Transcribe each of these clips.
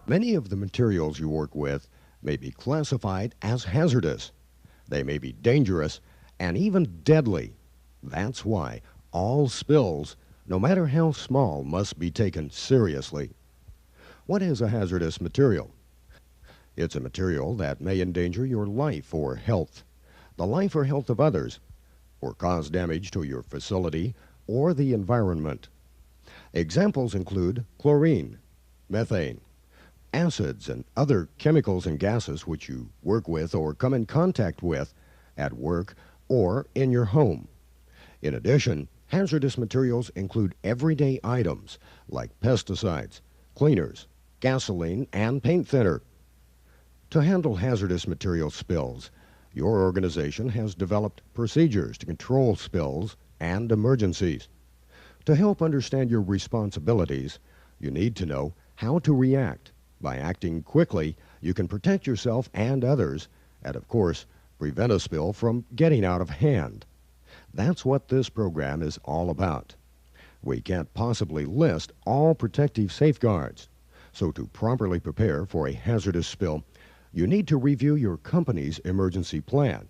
Many of the materials you work with may be classified as hazardous. They may be dangerous and even deadly. That's why all spills, no matter how small, must be taken seriously. What is a hazardous material? It's a material that may endanger your life or health, the life or health of others, or cause damage to your facility or the environment. Examples include chlorine, methane, acids, and other chemicals and gases which you work with or come in contact with at work or in your home. In addition, hazardous materials include everyday items like pesticides, cleaners, gasoline, and paint thinner. To handle hazardous material spills, your organization has developed procedures to control spills and emergencies. To help understand your responsibilities, you need to know how to react. By acting quickly, you can protect yourself and others, and of course, prevent a spill from getting out of hand. That's what this program is all about. We can't possibly list all protective safeguards, so to properly prepare for a hazardous spill, you need to review your company's emergency plan,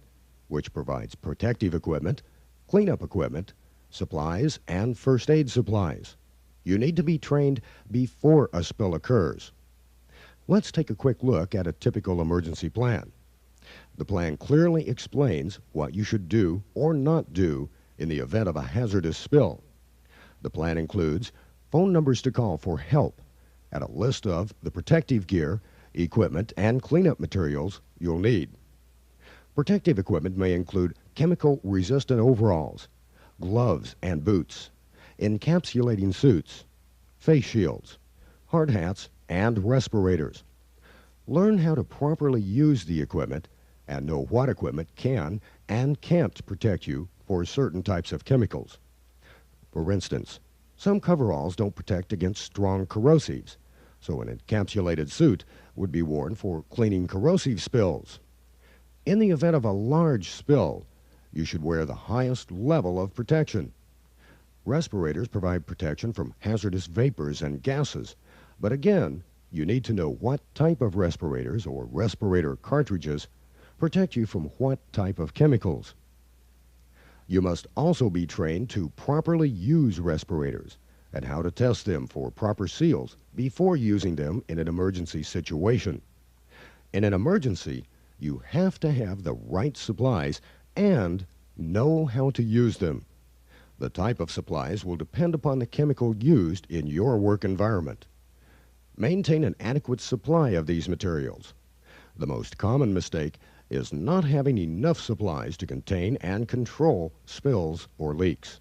which provides protective equipment, cleanup equipment, supplies, and first aid supplies. You need to be trained before a spill occurs. Let's take a quick look at a typical emergency plan. The plan clearly explains what you should do or not do in the event of a hazardous spill. The plan includes phone numbers to call for help and a list of the protective gear, equipment, and cleanup materials you'll need. Protective equipment may include chemical-resistant overalls, gloves and boots, encapsulating suits, face shields, hard hats, and respirators. Learn how to properly use the equipment and know what equipment can and can't protect you for certain types of chemicals. For instance, some coveralls don't protect against strong corrosives, so an encapsulated suit would be worn for cleaning corrosive spills. In the event of a large spill, you should wear the highest level of protection. Respirators provide protection from hazardous vapors and gases, but again, you need to know what type of respirators or respirator cartridges protect you from what type of chemicals. You must also be trained to properly use respirators and how to test them for proper seals before using them in an emergency situation. In an emergency, you have to have the right supplies and know how to use them. The type of supplies will depend upon the chemical used in your work environment. Maintain an adequate supply of these materials. The most common mistake is not having enough supplies to contain and control spills or leaks.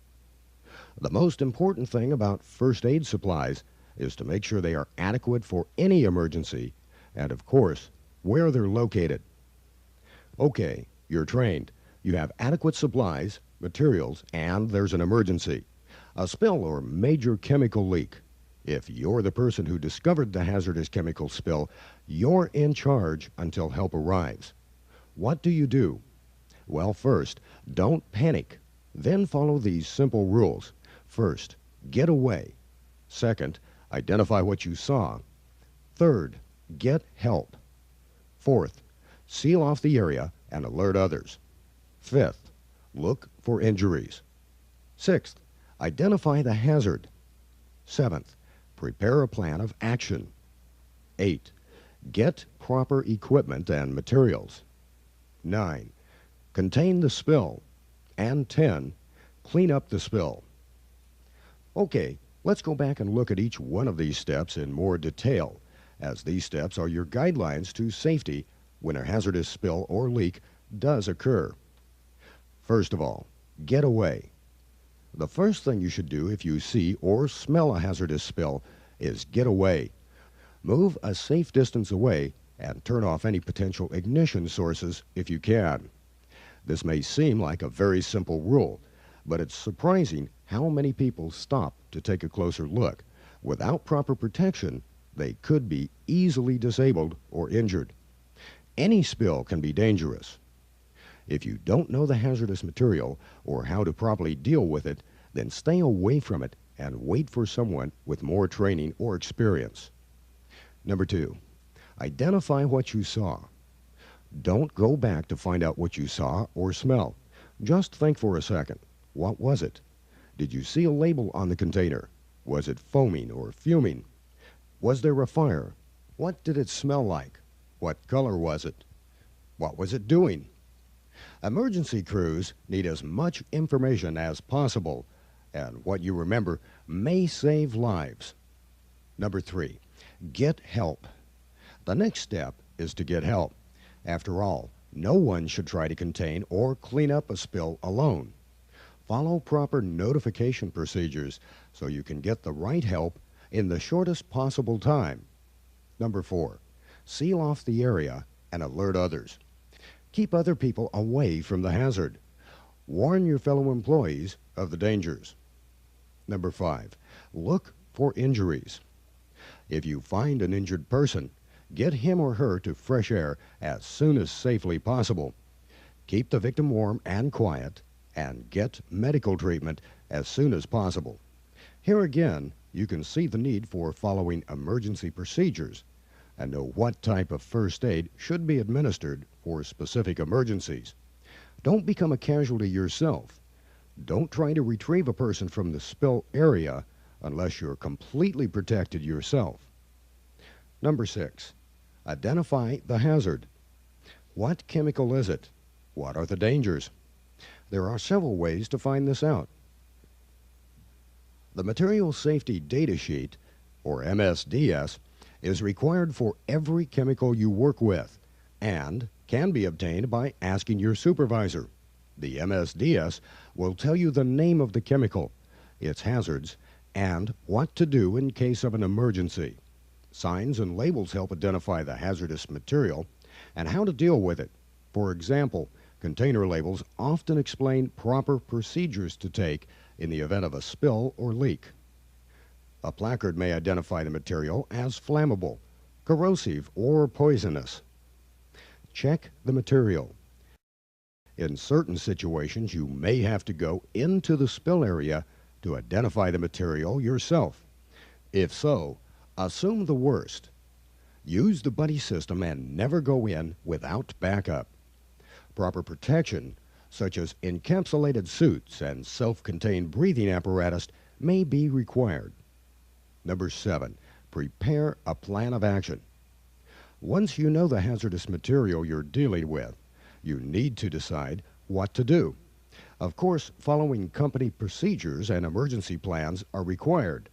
The most important thing about first aid supplies is to make sure they are adequate for any emergency and, of course, where they're located. Okay, you're trained. You have adequate supplies, materials, and there's an emergency. A spill or major chemical leak. If you're the person who discovered the hazardous chemical spill, you're in charge until help arrives. What do you do? Well, first, don't panic. Then follow these simple rules. First, get away. Second, identify what you saw. Third, get help. Fourth, seal off the area and alert others. Fifth, look for injuries. Sixth, identify the hazard. Seventh, prepare a plan of action. 8. Get proper equipment and materials. 9. Contain the spill. And 10. Clean up the spill. Okay, let's go back and look at each one of these steps in more detail, as these steps are your guidelines to safety when a hazardous spill or leak does occur. First of all, get away. The first thing you should do if you see or smell a hazardous spill is get away. Move a safe distance away and turn off any potential ignition sources if you can. This may seem like a very simple rule, but it's surprising how many people stop to take a closer look. Without proper protection, they could be easily disabled or injured. Any spill can be dangerous. If you don't know the hazardous material or how to properly deal with it, then stay away from it and wait for someone with more training or experience. Number 2, identify what you saw. Don't go back to find out what you saw or smell. Just think for a second. What was it? Did you see a label on the container? Was it foaming or fuming? Was there a fire? What did it smell like? What color was it? What was it doing? Emergency crews need as much information as possible, and what you remember may save lives. Number 3, get help. The next step is to get help. After all, no one should try to contain or clean up a spill alone. Follow proper notification procedures so you can get the right help in the shortest possible time. Number 4, seal off the area and alert others. Keep other people away from the hazard. Warn your fellow employees of the dangers. Number 5, look for injuries. If you find an injured person, get him or her to fresh air as soon as safely possible. Keep the victim warm and quiet, and get medical treatment as soon as possible. Here again, you can see the need for following emergency procedures and know what type of first aid should be administered for specific emergencies. Don't become a casualty yourself. Don't try to retrieve a person from the spill area unless you're completely protected yourself. Number 6, identify the hazard. What chemical is it? What are the dangers? There are several ways to find this out. The Material Safety Data Sheet, or MSDS, is required for every chemical you work with and can be obtained by asking your supervisor. The MSDS will tell you the name of the chemical, its hazards, and what to do in case of an emergency. Signs and labels help identify the hazardous material and how to deal with it. For example, container labels often explain proper procedures to take in the event of a spill or leak. A placard may identify the material as flammable, corrosive, or poisonous. Check the material. In certain situations, you may have to go into the spill area to identify the material yourself. If so, assume the worst. Use the buddy system and never go in without backup. Proper protection, such as encapsulated suits and self-contained breathing apparatus, may be required. Number 7, prepare a plan of action. Once you know the hazardous material you're dealing with, you need to decide what to do. Of course, following company procedures and emergency plans are required,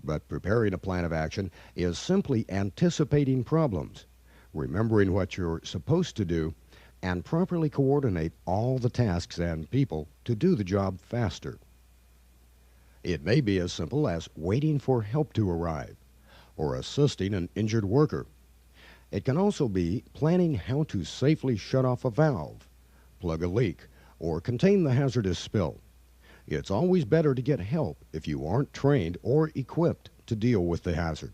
but preparing a plan of action is simply anticipating problems, remembering what you're supposed to do, and properly coordinate all the tasks and people to do the job faster. It may be as simple as waiting for help to arrive or assisting an injured worker. It can also be planning how to safely shut off a valve, plug a leak, or contain the hazardous spill. It's always better to get help if you aren't trained or equipped to deal with the hazard.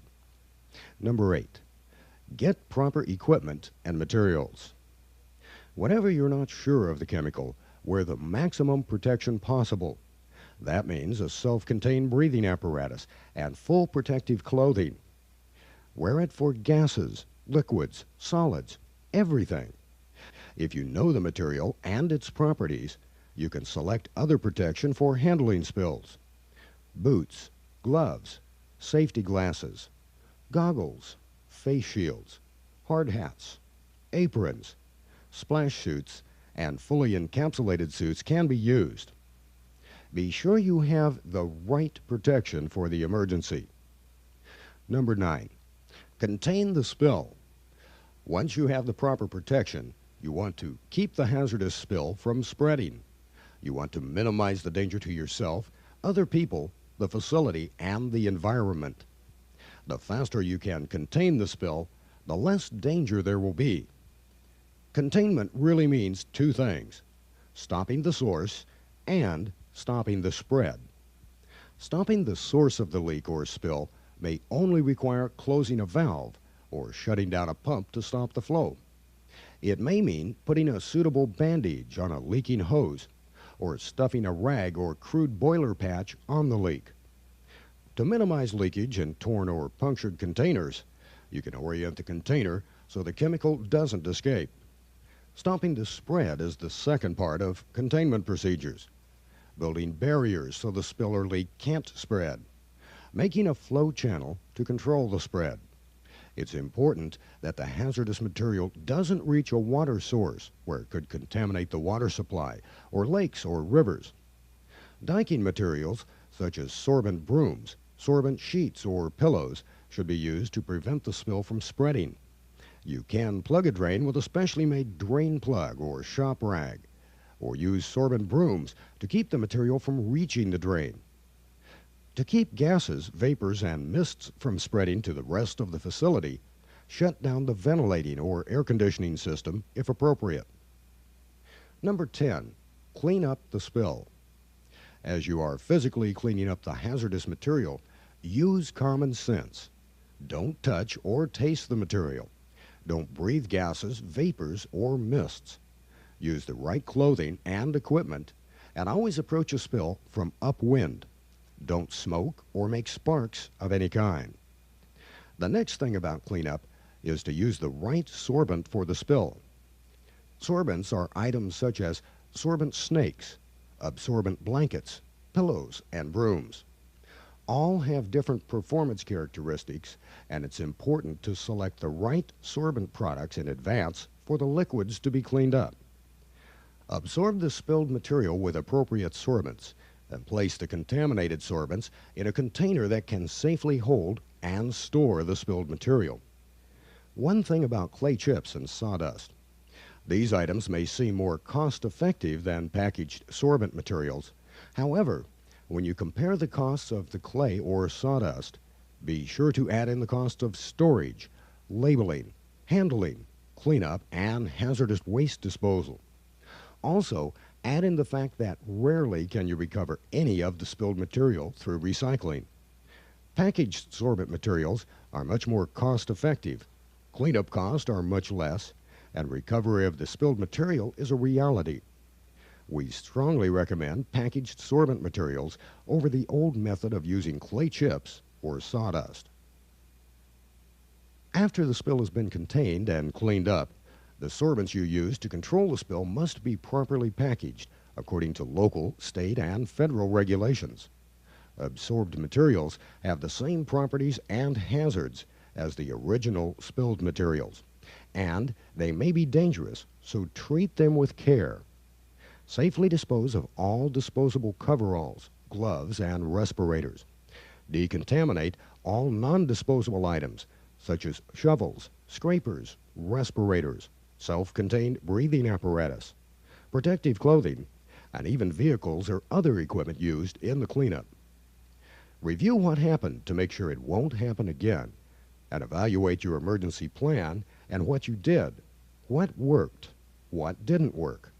Number 8, get proper equipment and materials. Whenever you're not sure of the chemical, wear the maximum protection possible. That means a self-contained breathing apparatus and full protective clothing. Wear it for gases, liquids, solids, everything. If you know the material and its properties, you can select other protection for handling spills. Boots, gloves, safety glasses, goggles, face shields, hard hats, aprons, splash suits, and fully encapsulated suits can be used. Be sure you have the right protection for the emergency. Number 9, contain the spill. Once you have the proper protection, you want to keep the hazardous spill from spreading. You want to minimize the danger to yourself, other people, the facility, and the environment. The faster you can contain the spill, the less danger there will be. Containment really means two things: stopping the source and stopping the spread. Stopping the source of the leak or spill may only require closing a valve or shutting down a pump to stop the flow. It may mean putting a suitable bandage on a leaking hose or stuffing a rag or crude boiler patch on the leak. To minimize leakage in torn or punctured containers, You can orient the container so the chemical doesn't escape. Stopping the spread is the second part of containment procedures. Building barriers so the spill or leak can't spread. Making a flow channel to control the spread. It's important that the hazardous material doesn't reach a water source where it could contaminate the water supply or lakes or rivers. Diking materials such as sorbent brooms, sorbent sheets, or pillows should be used to prevent the spill from spreading. You can plug a drain with a specially made drain plug or shop rag, or use sorbent brooms to keep the material from reaching the drain. To keep gases, vapors, and mists from spreading to the rest of the facility, shut down the ventilating or air conditioning system if appropriate. Number 10. Clean up the spill. As you are physically cleaning up the hazardous material, use common sense. Don't touch or taste the material. Don't breathe gases, vapors, or mists. Use the right clothing and equipment, and always approach a spill from upwind. Don't smoke or make sparks of any kind. The next thing about cleanup is to use the right sorbent for the spill. Sorbents are items such as sorbent snakes, absorbent blankets, pillows, and brooms. All have different performance characteristics, and it's important to select the right sorbent products in advance for the liquids to be cleaned up. Absorb the spilled material with appropriate sorbents, and place the contaminated sorbents in a container that can safely hold and store the spilled material. One thing about clay chips and sawdust. These items may seem more cost-effective than packaged sorbent materials. However, when you compare the costs of the clay or sawdust, be sure to add in the cost of storage, labeling, handling, cleanup, and hazardous waste disposal. Also, add in the fact that rarely can you recover any of the spilled material through recycling. Packaged sorbent materials are much more cost-effective, cleanup costs are much less, and recovery of the spilled material is a reality. We strongly recommend packaged sorbent materials over the old method of using clay chips or sawdust. After the spill has been contained and cleaned up, the sorbents you use to control the spill must be properly packaged according to local, state, and federal regulations. Absorbed materials have the same properties and hazards as the original spilled materials, and they may be dangerous, so treat them with care. Safely dispose of all disposable coveralls, gloves, and respirators. Decontaminate all non-disposable items, such as shovels, scrapers, respirators, self-contained breathing apparatus, protective clothing, and even vehicles or other equipment used in the cleanup. Review what happened to make sure it won't happen again, and evaluate your emergency plan and what you did, what worked, what didn't work.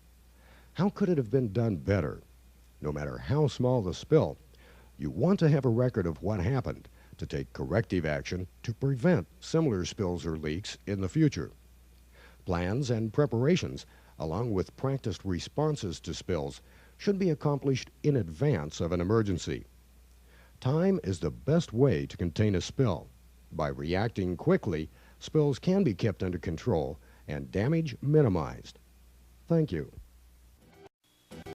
How could it have been done better? No matter how small the spill, you want to have a record of what happened to take corrective action to prevent similar spills or leaks in the future. Plans and preparations, along with practiced responses to spills, should be accomplished in advance of an emergency. Time is the best way to contain a spill. By reacting quickly, spills can be kept under control and damage minimized. Thank you.